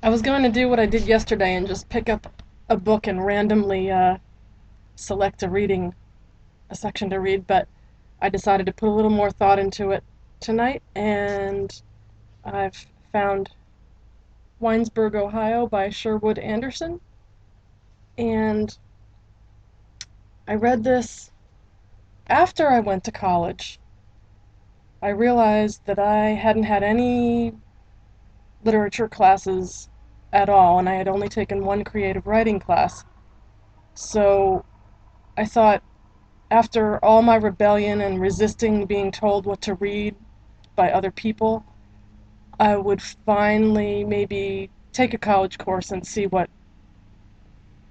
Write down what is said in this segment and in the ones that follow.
I was going to do what I did yesterday and just pick up a book and randomly select a section to read, but I decided to put a little more thought into it tonight, and I've found Winesburg, Ohio by Sherwood Anderson, and I read this after I went to college. I realized that I hadn't had any literature classes at all, and I had only taken one creative writing class. So I thought, after all my rebellion and resisting being told what to read by other people, I would finally maybe take a college course and see what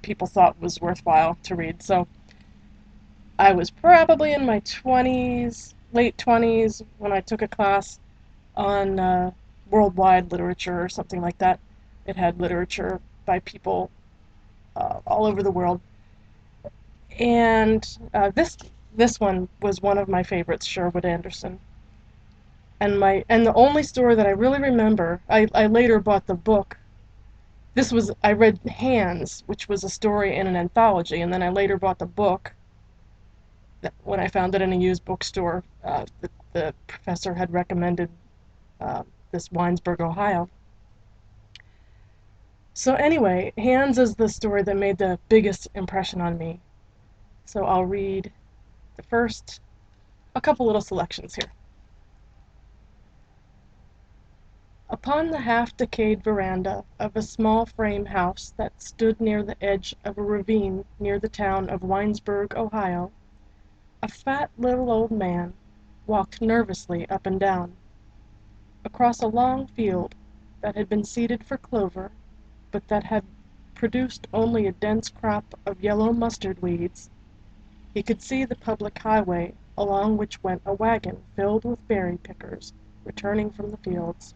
people thought was worthwhile to read. So I was probably in my 20s, late 20s, when I took a class on worldwide literature or something like that. It had literature by people all over the world. And this one was one of my favorites, Sherwood Anderson. And the only story that I really remember, I later bought the book. I read Hands, which was a story in an anthology, and then I later bought the book when I found it in a used bookstore. The professor had recommended this Winesburg, Ohio. So anyway, Hands is the story that made the biggest impression on me. So I'll read the first, a couple little selections here. Upon the half-decayed veranda of a small frame house that stood near the edge of a ravine near the town of Winesburg, Ohio, a fat little old man walked nervously up and down. Across a long field that had been seeded for clover, but that had produced only a dense crop of yellow mustard weeds, he could see the public highway along which went a wagon filled with berry pickers returning from the fields.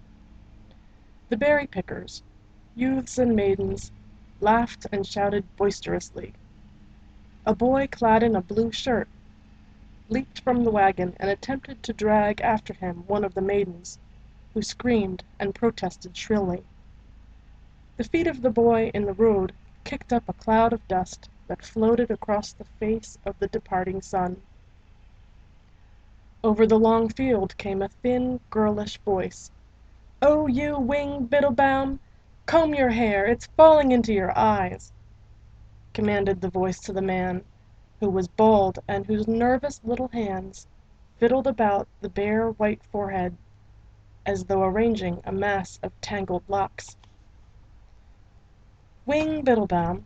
The berry pickers, youths and maidens, laughed and shouted boisterously. A boy clad in a blue shirt leaped from the wagon and attempted to drag after him one of the maidens, who screamed and protested shrilly. The feet of the boy in the road kicked up a cloud of dust that floated across the face of the departing sun. Over the long field came a thin, girlish voice. "Oh, you Wing Biddlebaum, comb your hair, it's falling into your eyes," commanded the voice to the man, who was bald and whose nervous little hands fiddled about the bare white forehead as though arranging a mass of tangled locks. Wing Biddlebaum,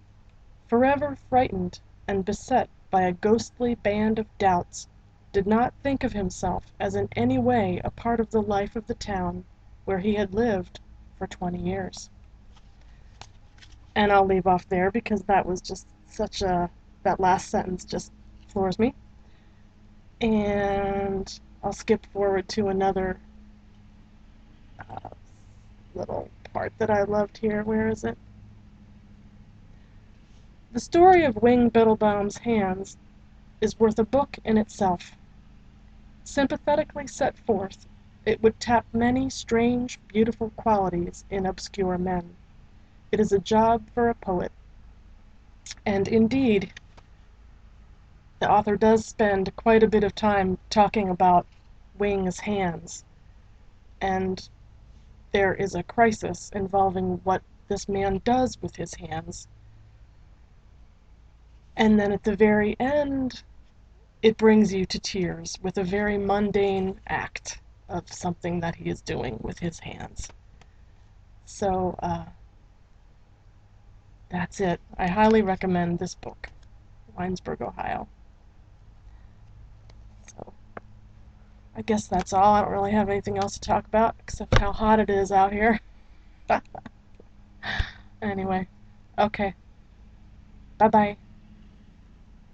forever frightened and beset by a ghostly band of doubts, did not think of himself as in any way a part of the life of the town where he had lived for 20 years. And I'll leave off there because that was just that last sentence just floors me. And I'll skip forward to another uh, little part that I loved here. Where is it? The story of Wing Biddlebaum's hands is worth a book in itself. Sympathetically set forth, it would tap many strange, beautiful qualities in obscure men. It is a job for a poet. And indeed, the author does spend quite a bit of time talking about Wing's hands, and there is a crisis involving what this man does with his hands. And then at the very end, it brings you to tears with a very mundane act of something that he is doing with his hands. So, that's it. I highly recommend this book, Winesburg, Ohio. So, I guess that's all. I don't really have anything else to talk about except how hot it is out here. Anyway, okay. Bye bye.